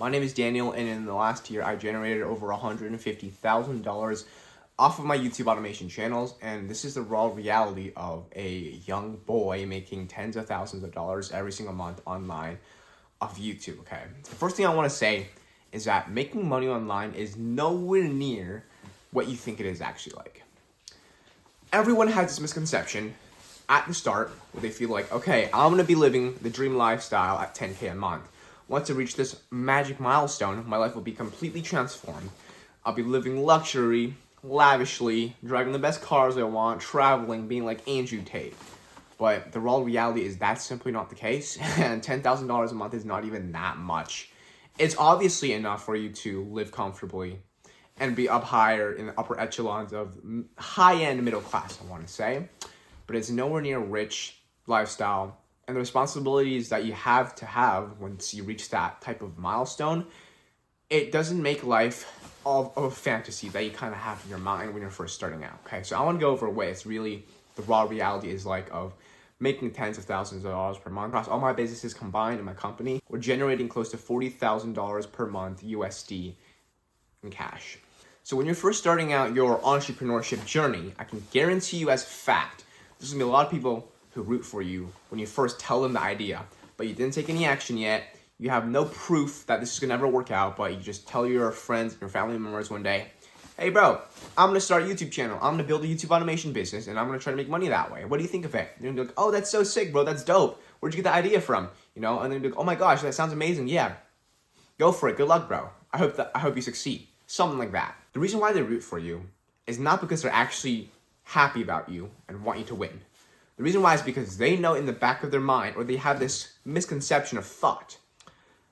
My name is Daniel, and in the last year, I generated over $150,000 off of my YouTube automation channels, and this is the raw reality of a young boy making tens of thousands of dollars every single month online off YouTube, okay? The first thing I want to say is that making money online is nowhere near what you think it is actually like. Everyone has this misconception at the start where they feel like, okay, I'm going to be living the dream lifestyle at 10K a month. Once I reach this magic milestone, my life will be completely transformed. I'll be living luxury, lavishly, driving the best cars I want, traveling, being like Andrew Tate. But the raw reality is that's simply not the case, and $10,000 a month is not even that much. It's obviously enough for you to live comfortably and be up higher in the upper echelons of high-end middle class, I want to say. But it's nowhere near rich lifestyle, and the responsibilities that you have to have once you reach that type of milestone, it doesn't make life of a fantasy that you kind of have in your mind when you're first starting out, okay? So I want to go over what it's really the raw reality is like of making tens of thousands of dollars per month. Across all my businesses combined in my company, we're generating close to $40,000 per month USD in cash. So when you're first starting out your entrepreneurship journey, I can guarantee you as fact, there's going to be a lot of people who root for you when you first tell them the idea, but you didn't take any action yet. You have no proof that this is going to ever work out, but you just tell your friends and your family members one day, hey bro, I'm going to start a YouTube channel. I'm going to build a YouTube automation business, and I'm going to try to make money that way. What do you think of it? They're going to be like, oh, that's so sick, bro. That's dope. Where'd you get the idea from? You know, and then be like, oh my gosh, that sounds amazing. Yeah, go for it. Good luck, bro. I hope you succeed. Something like that. The reason why they root for you is not because they're actually happy about you and want you to win. The reason why is because they know in the back of their mind, or they have this misconception of thought,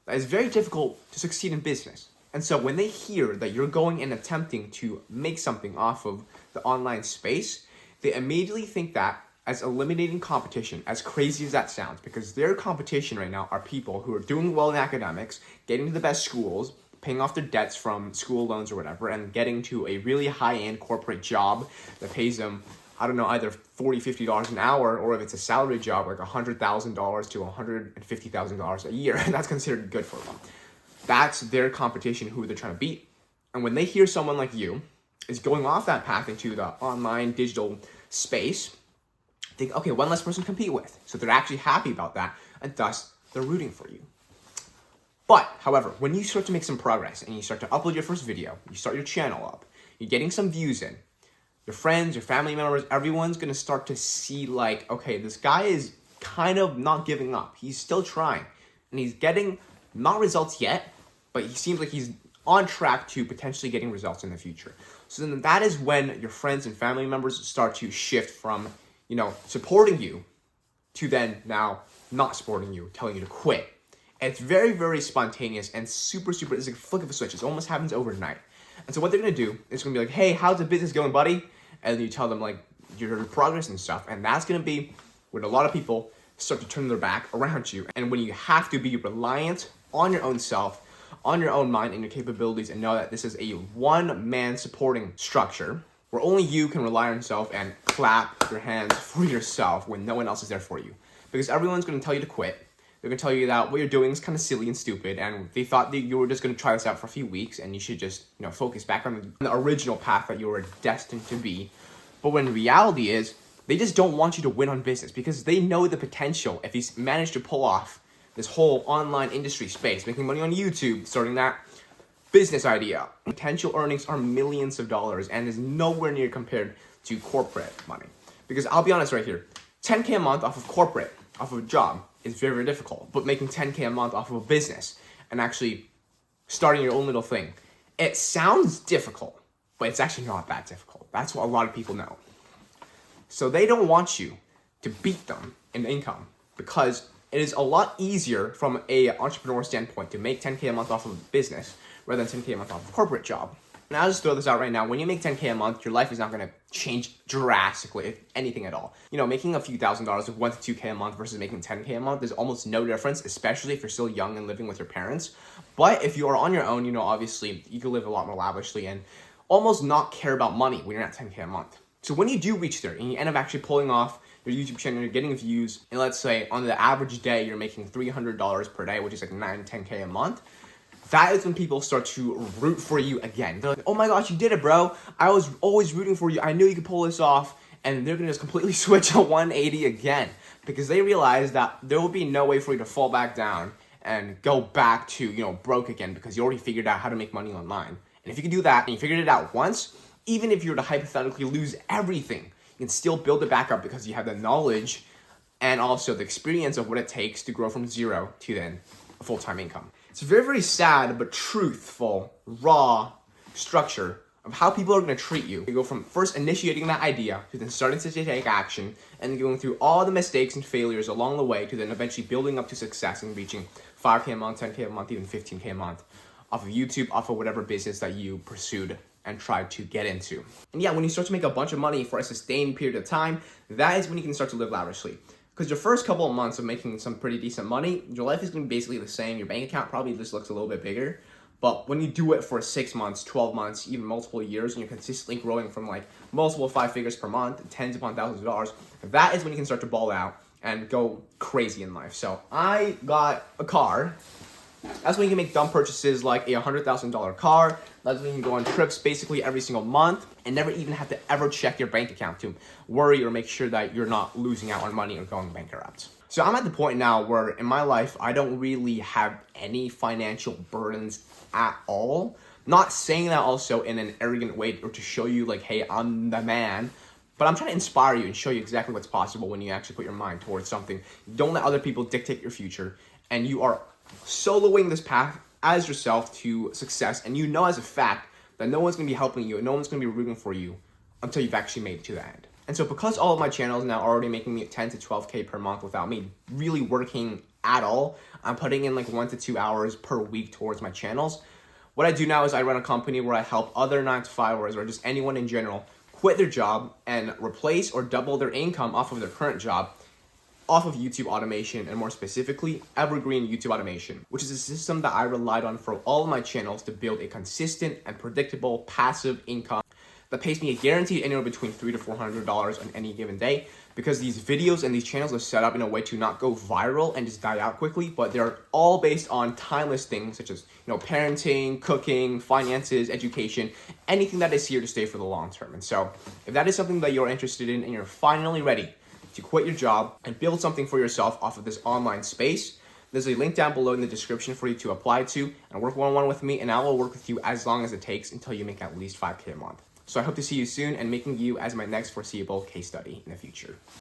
that it's very difficult to succeed in business. And so when they hear that you're going and attempting to make something off of the online space, they immediately think that as eliminating competition, as crazy as that sounds, because their competition right now are people who are doing well in academics, getting to the best schools, paying off their debts from school loans or whatever, and getting to a really high-end corporate job that pays them, I don't know, either $40, $50 an hour, or if it's a salary job, like $100,000 to $150,000 a year, and that's considered good for them. That's their competition, who they're trying to beat. And when they hear someone like you is going off that path into the online digital space, they think, okay, one less person to compete with. So they're actually happy about that, and thus they're rooting for you. But, however, when you start to make some progress and you start to upload your first video, you start your channel up, you're getting some views in, your friends, your family members, everyone's going to start to see like, okay, this guy is kind of not giving up. He's still trying, and he's getting not results yet, but he seems like he's on track to potentially getting results in the future. So then that is when your friends and family members start to shift from, you know, supporting you to then now not supporting you, telling you to quit. And it's very, very spontaneous and super, it's like a flick of a switch. It almost happens overnight. And so what they're going to do is going to be like, hey, how's the business going, buddy? And you tell them like your progress and stuff. And that's going to be when a lot of people start to turn their back around you. And when you have to be reliant on your own self, on your own mind and your capabilities, and know that this is a one-man supporting structure where only you can rely on yourself and clap your hands for yourself when no one else is there for you. Because everyone's going to tell you to quit. They're going to tell you that what you're doing is kind of silly and stupid, and they thought that you were just going to try this out for a few weeks, and you should just, you know, focus back on the original path that you were destined to be. But when reality is, they just don't want you to win on business, because they know the potential if you manage to pull off this whole online industry space, making money on YouTube, starting that business idea. Potential earnings are millions of dollars and is nowhere near compared to corporate money. Because I'll be honest right here, 10K a month off of corporate, off of a job, is very, very difficult. But making 10K a month off of a business and actually starting your own little thing, it sounds difficult, but it's actually not that difficult. That's what a lot of people know. So they don't want you to beat them in income, because it is a lot easier from a entrepreneur standpoint to make 10K a month off of a business rather than 10K a month off of a corporate job. And I'll just throw this out right now. When you make 10K a month, your life is not going to change drastically, if anything at all. You know, making a few $1,000s of 1 to 2K a month versus making 10K a month, there's almost no difference, especially if you're still young and living with your parents. But if you are on your own, you know, obviously you can live a lot more lavishly and almost not care about money when you're at 10K a month. So when you do reach there and you end up actually pulling off your YouTube channel, you're getting views, and let's say on the average day, you're making $300 per day, which is like 9, 10K a month. that is when people start to root for you again. They're like, oh my gosh, you did it, bro. I was always rooting for you. I knew you could pull this off. And they're gonna just completely switch a 180 again because they realize that there will be no way for you to fall back down and go back to, broke again because you already figured out how to make money online. And if you can do that and you figured it out once, even if you were to hypothetically lose everything, you can still build it back up because you have the knowledge and also the experience of what it takes to grow from zero to then a full-time income. It's a very, very sad but truthful, raw structure of how people are going to treat you. You go from first initiating that idea to then starting to take action and then going through all the mistakes and failures along the way to then eventually building up to success and reaching 5K a month, 10K a month, even 15K a month off of YouTube, off of whatever business that you pursued and tried to get into. And yeah, when you start to make a bunch of money for a sustained period of time, that is when you can start to live lavishly. Because your first couple of months of making some pretty decent money, your life is going to be basically the same. Your bank account probably just looks a little bit bigger. But when you do it for 6 months, 12 months, even multiple years, and you're consistently growing from like multiple 5 figures per month, tens upon thousands of dollars, that is when you can start to ball out and go crazy in life. So I got a car. That's when you can make dumb purchases like a $100,000 car. That's when you can go on trips basically every single month and never even have to ever check your bank account to worry or make sure that you're not losing out on money or going bankrupt. So I'm at the point now where in my life, I don't really have any financial burdens at all. Not saying that also in an arrogant way or to show you like, hey, I'm the man. But I'm trying to inspire you and show you exactly what's possible when you actually put your mind towards something. Don't let other people dictate your future. And you are soloing this path as yourself to success. And you know as a fact that no one's going to be helping you and no one's going to be rooting for you until you've actually made it to the end. And so because all of my channels now are already making me 10 to 12K per month without me really working at all, I'm putting in like 1 to 2 hours per week towards my channels. What I do now is I run a company where I help other 9-to-5ers or just anyone in general quit their job and replace or double their income off of their current job off of YouTube automation, and more specifically, Evergreen YouTube Automation, which is a system that I relied on for all of my channels to build a consistent and predictable passive income that pays me a guaranteed anywhere between $300 to $400 on any given day, because these videos and these channels are set up in a way to not go viral and just die out quickly, but they're all based on timeless things such as parenting, cooking, finances, education, anything that is here to stay for the long term. And so if that is something that you're interested in and you're finally ready to quit your job and build something for yourself off of this online space, there's a link down below in the description for you to apply to and work one-on-one with me, and I will work with you as long as it takes until you make at least 5K a month. So I hope to see you soon and making you as my next foreseeable case study in the future.